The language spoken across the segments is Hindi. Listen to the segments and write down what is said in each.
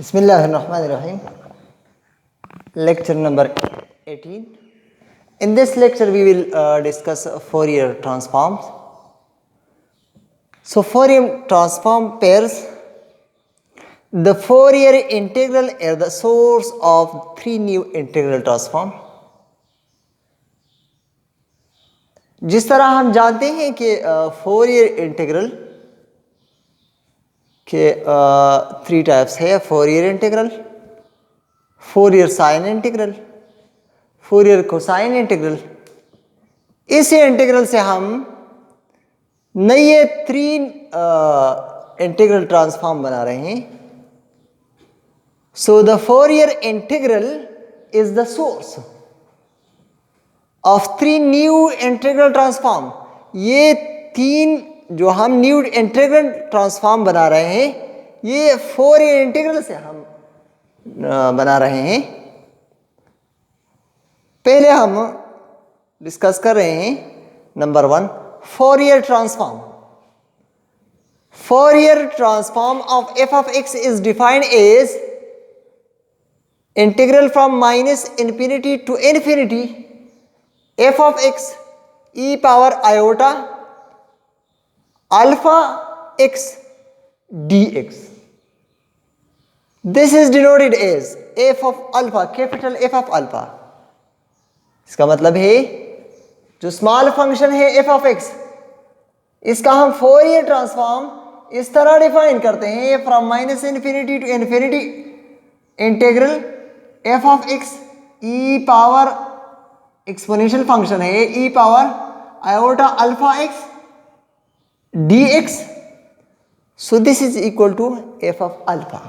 Bismillahirrahmanirrahim. Lecture number 18. In this lecture we will discuss Fourier transforms. So Fourier transform pairs. The Fourier integral is the source of three new integral transform. जिस तरह हम जानते हैं कि फोरियर इंटीग्रल के थ्री टाइप्स है, Fourier integral, Fourier sine integral, Fourier cosine integral. इस इंटीग्रल से हम नए तीन इंटीग्रल ट्रांसफॉर्म बना रहे हैं। So the Fourier integral is the source of three new integral transform. ये तीन जो हम न्यू इंटीग्रल ट्रांसफॉर्म बना रहे हैं, ये फोरियर इंटीग्रल से हम बना रहे हैं। पहले हम डिस्कस कर रहे हैं number 1, Fourier transform. Fourier transform of f of x is defined as integral from minus infinity to infinity f of x e power iota alpha x dx. This is denoted as f of alpha, capital F of alpha. इसका मतलब है जो स्मॉल फंक्शन है f of x, इसका हम फोरियर ट्रांसफॉर्म इस तरह डिफाइन करते हैं, from minus infinity to infinity integral f of x e power exponential function है, e power iota alpha x dx. So this is equal to f of alpha.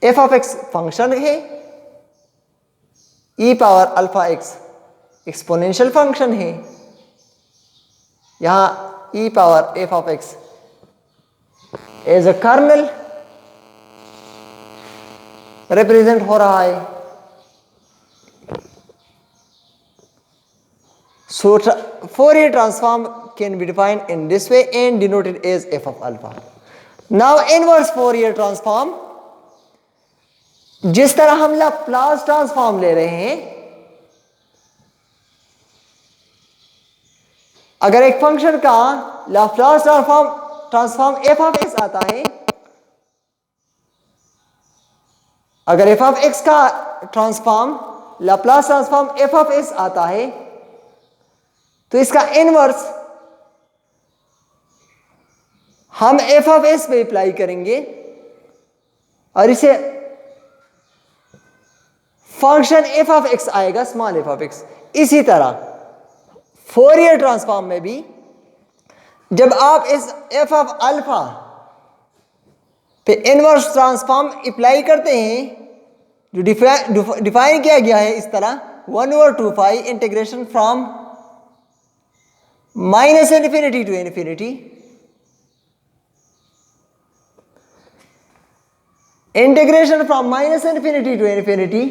f of x function है, e power alpha x exponential function है। यहां e power f of x as a kernel represent हो रहा है। So Fourier transform can be defined in this way and denoted as f of alpha. Now inverse Fourier transform, जिस तरह हम लाप्लास ट्रांसफॉर्म ले रहे हैं, अगर एक फंक्शन का Laplace transform f of x आता है, अगर f of x का transform Laplace transform f of s आता है, तो इसका इनवर्स हम f of s पे अप्लाई करेंगे और इसे फंक्शन f of x आएगा, स्मॉल f of x। इसी तरह फोरियर ट्रांसफॉर्म में भी जब आप इस f of अल्फा पे इनवर्स ट्रांसफॉर्म अप्लाई करते हैं, जो डिफाइन किया गया है इस तरह 1/2 integration from minus infinity to infinity integration from minus infinity to infinity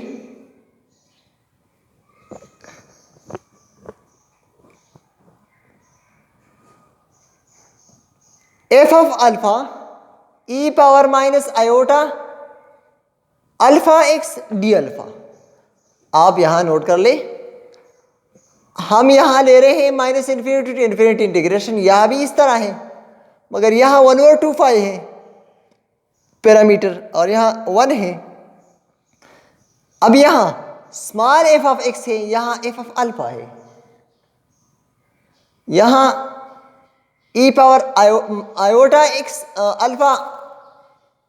f of alpha e power minus iota alpha x d alpha। आप यहां नोट कर ले, हम यहां ले रहे हैं minus infinity to infinity integration, यहां भी इस तरह है, मगर यहां 1/2 है पैरामीटर और यहां 1 है। अब यहां स्मॉल f of x है, यहां f of अल्फा है, यहां e power iota x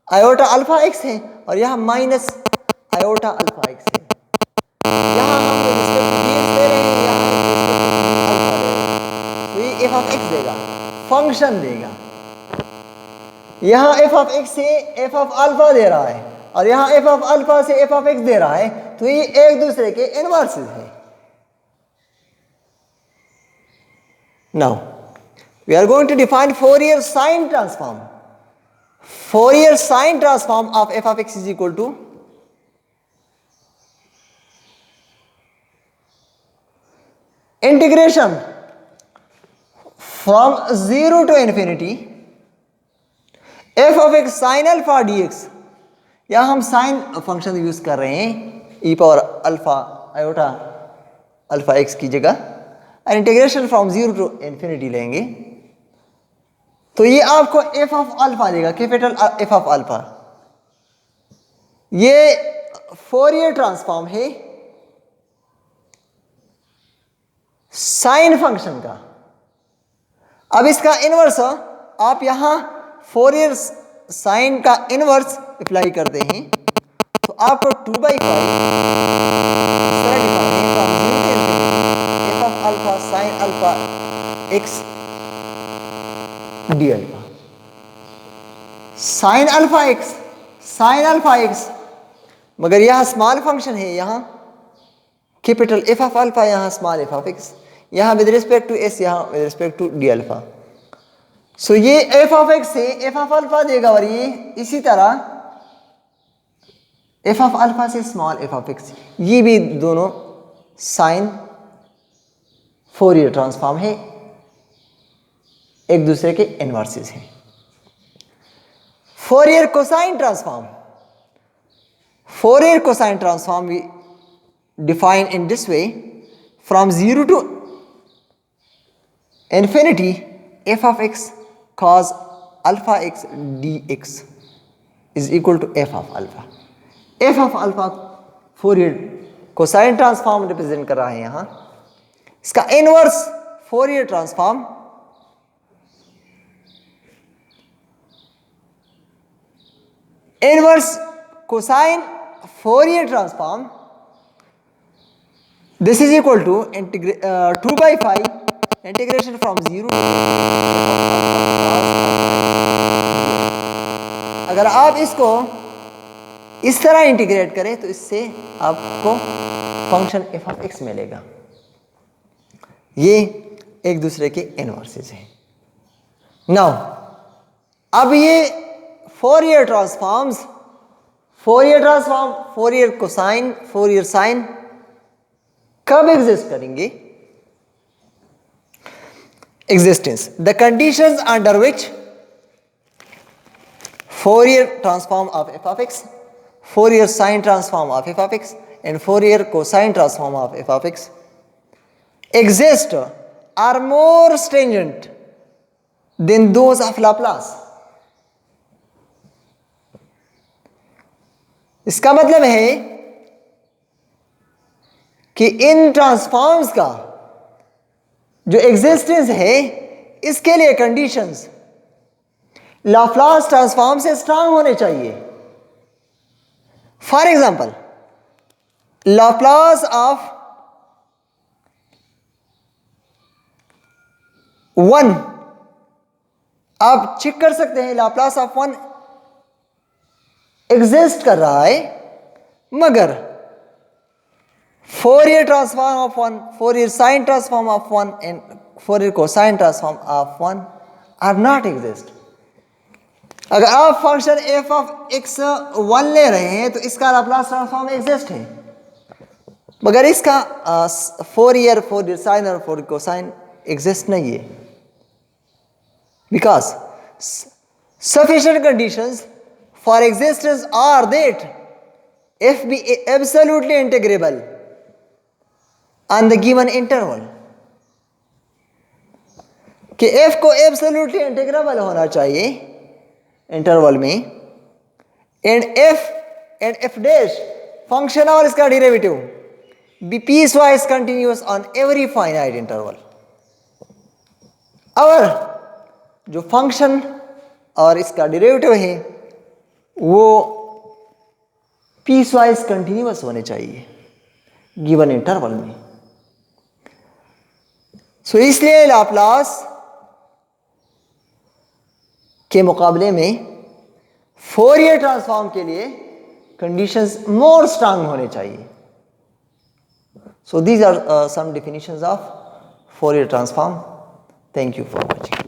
iota alpha x है और यहां माइनस आयोटा अल्फा x है। यहां हम ले रहे हैं, f of x देगा, फंक्शन देगा। यहां f of x से f of अल्फा दे रहा है और यहां f of अल्फा से f of x दे रहा है, तो ये एक दूसरे के इनवर्सेस है। Now we are going to define Fourier sine transform. Fourier sine transform of f of x is equal to integration from 0 to infinity f of x sin alpha dx यहाँ हम साइन फंक्शन यूज कर रहे हैं e power alpha iota alpha x की जगह, और इंटीग्रेशन फ्रॉम 0 टू इन्फिनिटी लेंगे तो ये आपको एफ ऑफ अल्फा देगा, कैपिटल एफ ऑफ अल्फा। ये फोरियर ट्रांसफॉर्म है साइन फंक्शन का। अब इसका इनवर्स आप यहां फोरियर साइन का इनवर्स अप्लाई करते हैं तो आपको 2/5 F of alpha sine alpha x D alpha, sine alpha x, मगर यहां स्मॉल फंक्शन है, यहां कैपिटल एफ ऑफ अल्फा, यहां स्मॉल एफ ऑफ एक्स, यहां विद रिस्पेक्ट टू एस, यहां with respect to D alpha. सो ये एफ ऑफ एक्स से एफ ऑफ अल्फा देगा और ये इसी तरह एफ ऑफ अल्फा से स्मॉल एफ ऑफ एक्स, ये भी दोनों साइन फोरियर ट्रांसफॉर्म है, एक दूसरे के इनवर्सेस हैं। Fourier cosine transform we define in this way, from 0 to infinity f of x cos alpha x dx is equal to f of alpha। f of alpha Fourier cosine transform represent कर रहा है यहां, इसका inverse Fourier transform inverse cosine Fourier transform, this is equal to 2/5 integration from 0 to अगर आप इसको इस तरह इंटीग्रेट करें तो इससे आपको फंक्शन एफ ऑफ एक्स मिलेगा। ये एक दूसरे के इनवर्सेस हैं। नाउ अब ये Fourier transform, Fourier cosine, Fourier sine कब एग्जिस्ट करेंगे? Existence, the conditions under which Fourier transform of F of x, Fourier sine transform of F of x and Fourier cosine transform of F of x exist are more stringent than those of Laplace। इसका मतलब है कि इन ट्रांसफॉर्म्स का जो एग्जिस्टेंस है इसके लिए कंडीशंस लाप्लास ट्रांसफॉर्म से स्ट्रांग होने चाहिए। फॉर एग्जांपल, लाप्लास ऑफ 1 आप चेक कर सकते हैं, लाप्लास ऑफ 1 एग्जिस्ट कर रहा है, मगर Fourier transform of 1, Fourier sine transform of 1 and Fourier cosine transform of 1 are not exist. अगर आप फंक्शन एफ ऑफ एक्स 1 ले रहे हैं तो इसका लाप्लास ट्रांसफॉर्म एग्जिस्ट है, मगर इसका फोरियर साइन और फोरियर कोसाइन एग्जिस्ट नहीं है, because sufficient conditions for existence are that f be absolutely integrable on the given interval, कि f को absolutely integrable होना चाहिए इंटरवल में, एंड f dash फंक्शन और इसका derivative be piecewise continuous on every finite interval। और जो फंक्शन और इसका डेरिवेटिव है वो पीसवाइज कंटिन्यूअस होने चाहिए गिवन इंटरवल में। सो इसलिए लाप्लास के मुकाबले में फोरियर ट्रांसफॉर्म के लिए कंडीशंस मोर स्ट्रांग होने चाहिए। So these are some definitions of Fourier transform. Thank you for watching.